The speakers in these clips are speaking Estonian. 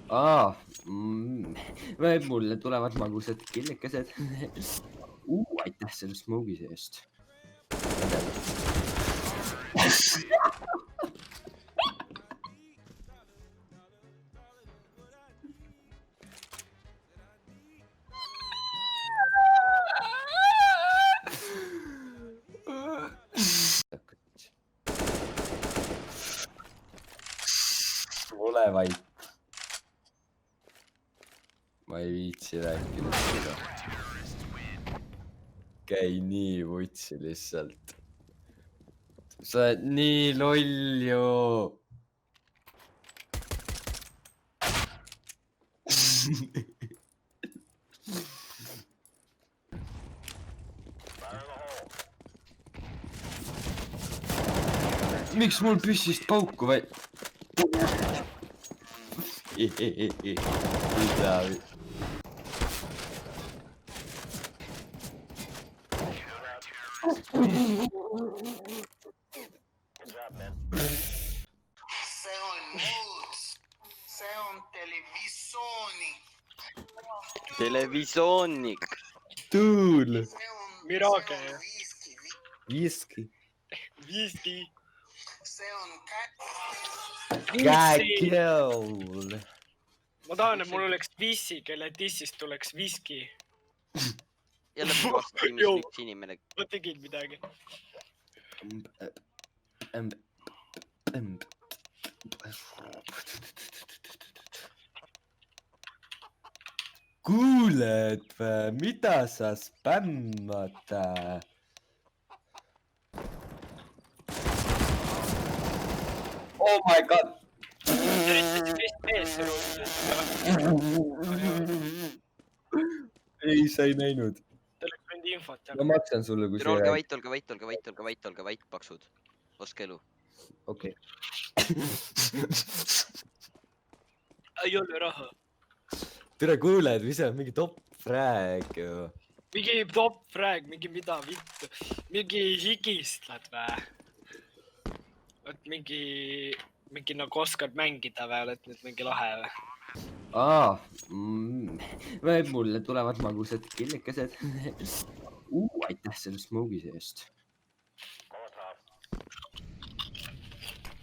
Aa, mulle tulevad magusad killikesed. Aitäh selle smogi seest. Ole vait. Ma ei viitsi rääkida seda. Käi nii vutsi lihtsalt. Sa oled nii loll ju. Miks mul püssist pauku või? See on Televisionik. Tuul. Mirage. Viski. Viski. see on Käkjõul. Ma tahan, et mul oleks vissi, kelle tissist tuleks viski. Jälle puhast tiimis üks inimene. Ma tegin midagi. Kuuled või, mida sa spämmad? Oh my god! Ei, sa ei näinud. Ta oleks võinud infot. Ma maksan sulle, kui Olge vait, paksud. Oske elu. Okei. Ei ole raha. Tere kuuled, mis on mingi top frag ju. Mingi top frag, mingi mida vittu. Mingi higistlad vä? Oot mingi nagu oskad mängida vä, oled nüüd mingi lahe vä? Mulle tulevad magusad killikesed. Aitäh selle smogi seest.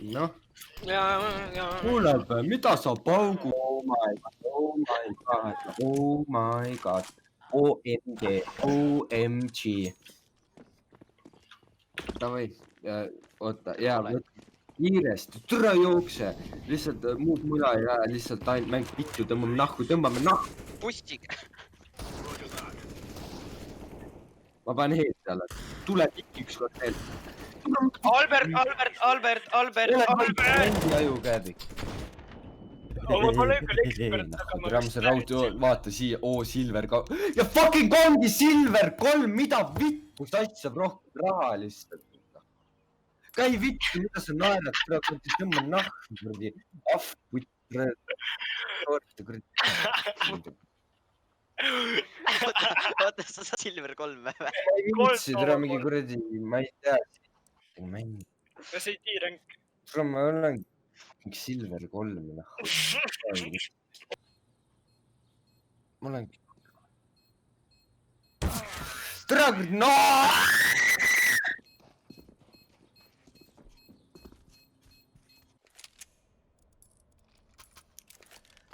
Noh. Kuuleb, mida sa paugu? Oh my god. OMG. Davai, oota, kiiresti, türa jookse. Lihtsalt muud mula ei jää, lihtsalt ainult mäng vittu, tõmbame nahku. Pustik. Ma panen heed talle. Tule tikk ükskord veel. Albert! Endi aju käebik. Ma lõin küll ekspert, aga ma... Ramse raud, vaata siia, Silver ka... Ja fucking ongi Silver 3, mida vittu, sa saab rohkem raha lihtsalt. Käi vittu, mida sa naerad, kuradi tõmba nahku, kuradi ahvutt, kuradi. Oota, sa saad Silver 3 või? Ma ei viitsi, tere mingi kuradi, ma ei tea. Kas ei tii ränk? Tere, ma olen mingi Silver 3, nahku. Ma olen... Tere, no!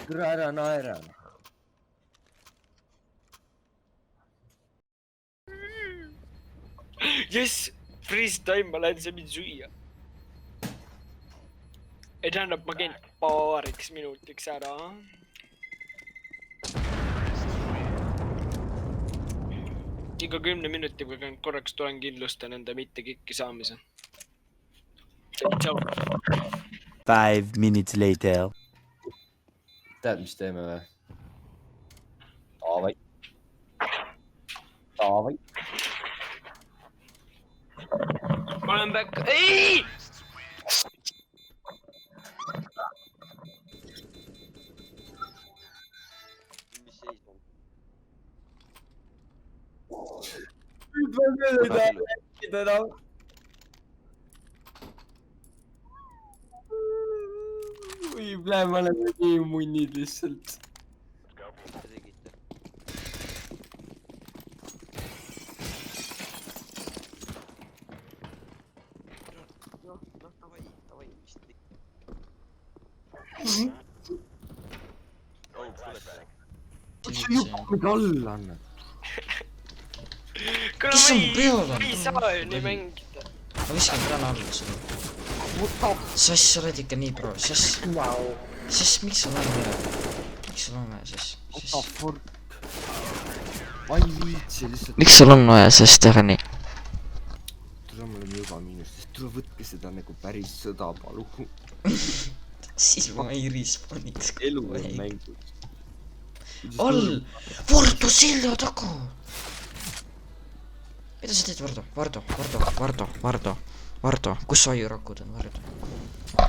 Tere, ära naera. Jess, freeze time, ma lähen see mind süüa. Ei tähendab, ma käin paariks minutiks ära. Iga 10 minutiga korraks tulen kindlustan enda mitte kikki saamise. Tšau. 5 minutes later. Tead, mis teeme või? Davai. Ma olen back. Ei! Mis seis on? Nüüd ma veel ei taha rääkida enam. Oi näe, me oleme nii munnid lihtsalt. tegite? noh, davai, vist. Oh, kuule. Mis sa jupid alla annad? Kes on peal on? ei saa ju nii mängida. Ma viskan krana alla sulle. Sass, sa oled ikka nii pro. Sass, miks sa lame üle? Miks sul on vaja, Sass? What the fuck? Ma ei viitsi lihtsalt. Miks sul on vaja, Sass, teha nii? Tule, me oleme juba miinustes. Tule võtke seda nagu päris sõda, palu. Siis ma ei respawniks. Elu on mängus. All! Vardo selja taga! Mida sa teed, Vardo? Kus su ajurakud on,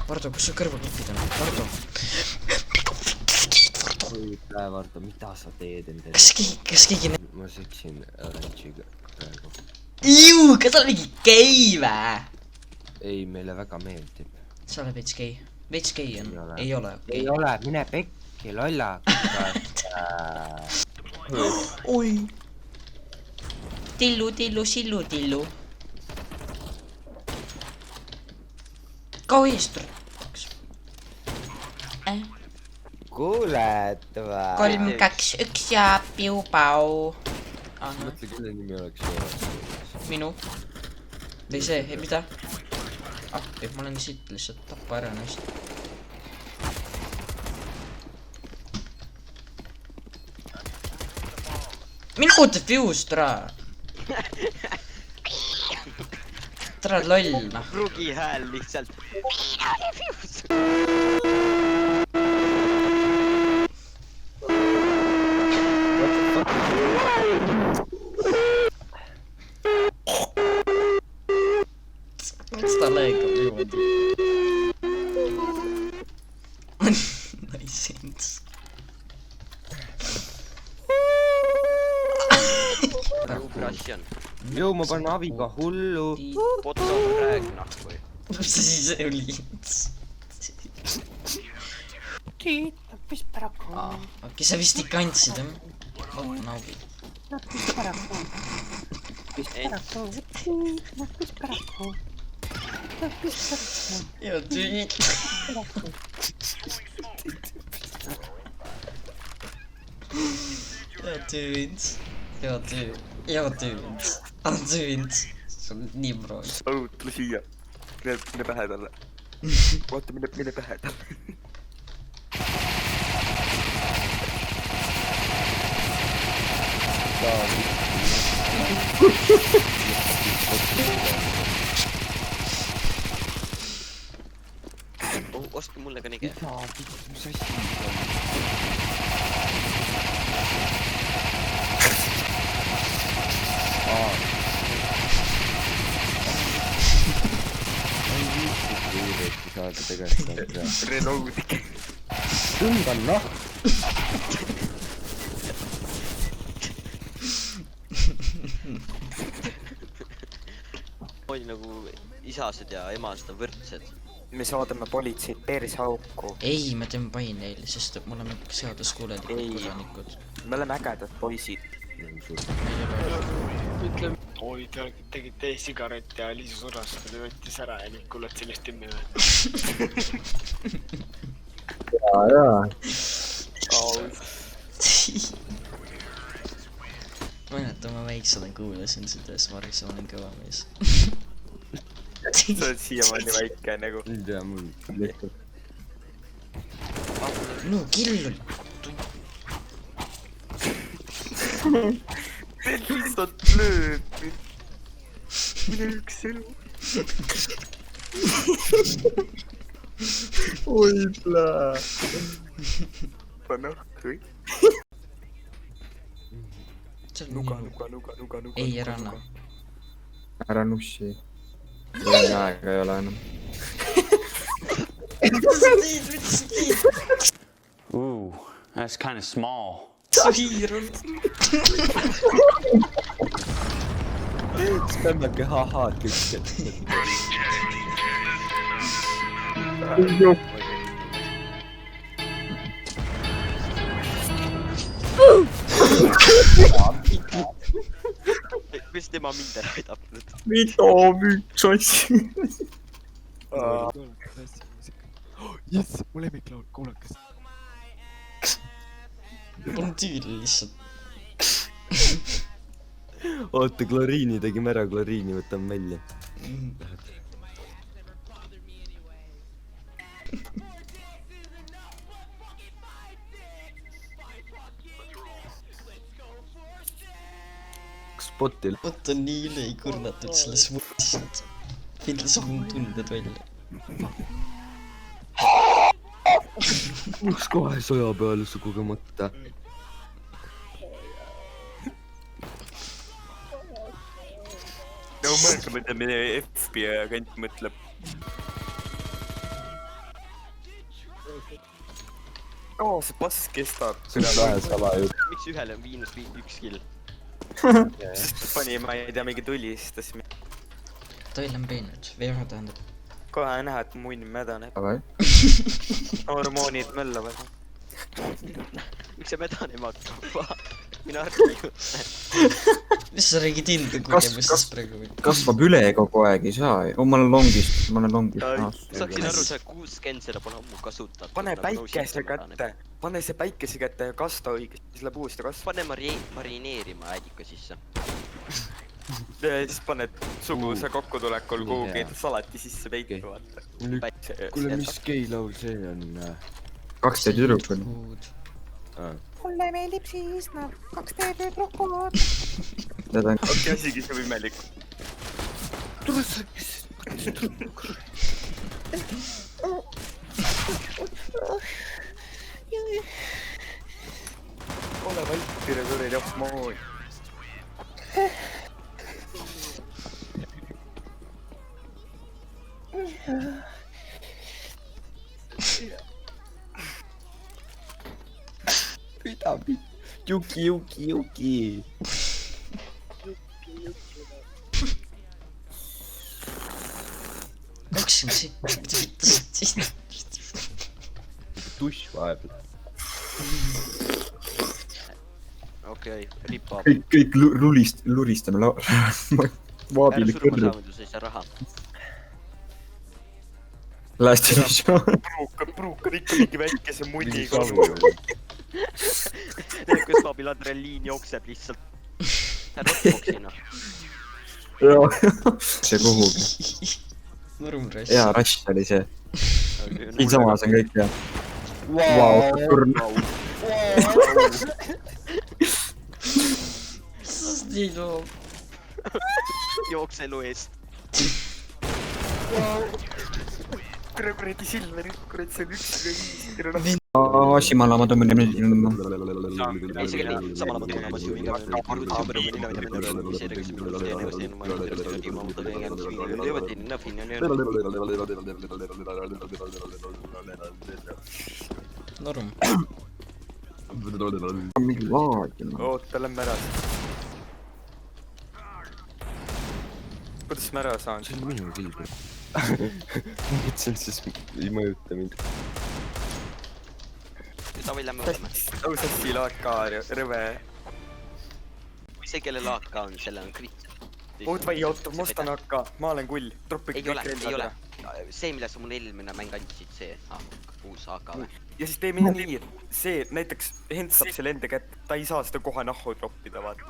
Vardo, kus su kõrvaklapid on, Vardo? Vardo, mida sa teed endale? Kas keegi Ma seksin Orange'iga praegu. Juu, kas sa oled mingi gei vä? Ei, meile väga meeldib. Sa oled veits gei. Veits gei on, ei ole. Ei ole, mine pekki, lolla. Oi. Tillu. Kau eest rõppaks. Kuuled või? 3, 2, 1 ja piu-pau. Mõtle, kelle nimi oleks ju. Minu. Või see, mida? Ma olen siit lihtsalt tappa ära neist. Minu defuse, tra. Tra loll, noh. Prugi hääl lihtsalt. Miks ta leegab niimoodi? Nice sense. Russian. Jõu, ma panen abiga hullu. Potso rääg nahku. Mis see oli? Okei, sa vist ikka andsid, jah? Vaatan abi. Ja tüü. Ja tüüns. On tüüns. See on nii proos. Oh, tule siia. Mine pähe talle. Vaata, mine pähe talle. Ostke mulle ka nige. Mis asja? Saada tegelikult Reloadik. Tõmban noh. Oli nagu isased ja emased on võrdsed. Me saadame politseid persauku. Ei, me teeme pai neile, sest me oleme seaduskuulelikud Ei. kodanikud. Me oleme ägedad poisid. ütleme, oi, te tegite e-sigaret ja Liisu surras, ta võttis ära ja nüüd kuuled sellest timmi või? Jaa. Mõneta, ma väiksena kuulasin seda ja siis ma arvasin, olen kõva mees. Sa oled siiamaani väike nagu. Ei tea, mul lihtsalt. No, kill oli. Lihtsalt lööb. Mine üks elu. Oi, plää. Pane õhku. Nuga. Ei, ära anna. Ära nussi. Ei aega ei ole enam. Ooh, that's kind of small. Sa hiirund. Siis peamegi hahaad kõik. Mis tema mind ära aidab nüüd? mida müts asja? jess, mu lemmiklaul, kuulakas. mul on tüüli lihtsalt . oota , kloriini tegime ära , kloriini võtame välja . kas botil ? vot on nii üle ei kurnatud selles mõttes , et laseb mu tunded välja . üks kohe soja peale su kogemata . no mõelge , mida meie FBI agent mõtleb . kaua see pass kestab ? see on vähe salajutt . Miks ühele on -1 kill ? sest pani , ma ei tea , mingi tulistas . Toil on peenud , veeru tähendab . kohe näha , et munn mädaneb . hormoonid möllavad . miks see mädanema hakkab ? mina arvan , mis sa räägid enda kogemustest praegu või ? kasvab üle kogu aeg , ei saa ju . ma olen longist . saaksin aru , sa 60 seda pole ammu kasutatud . pane päikese kätte , pane see päikese kätte ja kasta õigesti , siis läheb uuesti kasvama . pane marineerima äädika sisse . siis paned suguvõsa kokkutulekul kuhugi salati sisse peitu , vaata . kuule , mis geilaul see on ? 2 tüdrukut . mulle meeldib siis noh , 2 tüdrukut . Need on ongi asigi see imelik . ole vait , Pire Kõre teab moodi . mida , Juki . üks on siin , mida vittu sa siin . tuss vahepeal . okei , ripa . kõik luristame ära vaabile surma kõrru . saama , sa ei saa raha . Läästimissioon . pruukad ikka mingi väikese munni kasu . kus vaabil adrenaliin jookseb lihtsalt . ära rohkoksi noh . see kuhugi . Nurm rass . hea rass oli see . siinsamas on kõik hea . Vau , surm . nii loob . jookse elu eest . kuradi Silver , kurat , see on 1-5 . Simala , ma tõmban . Norm . mingi laad . oota , lähme ära . kuidas ma ära saan ? see on minu kilp . mõtlesin , siis ei mõjuta mind . davai , lähme võtame . Õusassi laaka , rõve . kui see , kellel AK on , sellel on crit . oot , vai , oota , ma ostan AK , ma olen kull . ei ole . see , mille sa mulle eelmine mäng andsid , see uus AK või ? ja siis teeme nii , et see näiteks Hent saab selle enda kätte , ta ei saa seda kohe nahhu troppida , vaata .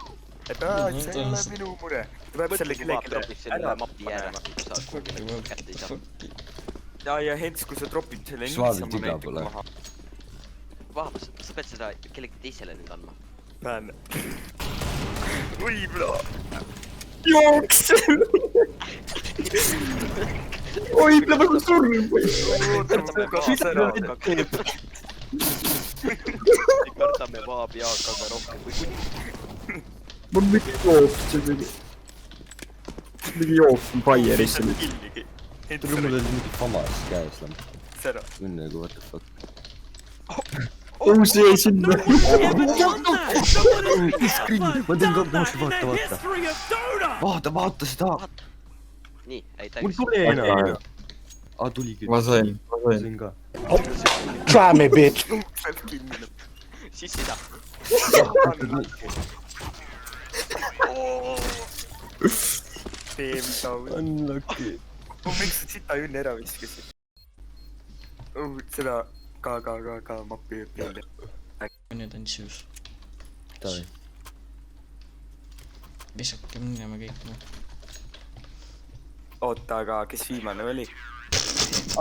et see ei ole minu mure . ta peab selle kellelegi ära mapi panema . sa kuhugi kätte ei saa . ja Hents , kui sa tropid selle Kas vaadata niisama iga pole? maha . vabandust , sa pead seda kellelegi teisele nüüd andma . näen . oi , bro . jookse . oi , ta nagu surm . kardame vaabi AK-ga rohkem kui kuni . mul mingi jooks , mingi jooks on Fire'isse . tule , mul oli mingi famas käes . sära . õnne , kui what the fuck . uus jäi sinna . ma teen ka motion , vaata . vaata seda . nii , ei mul täiesti . tuli enam . aa , tuli küll . ma sain . sain ka . Try me , bitch . sissi ta . tee mida. Unlucky. Miks sa sita Jünni ära viskasid? Seda ka mappi peale. Nüüd on sius. Davai. Visake minema kõik. Oota, aga kes viimane oli?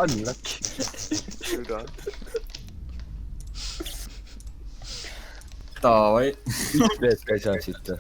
Unlucky. Süda. Davai. Veed ka ei saa siit.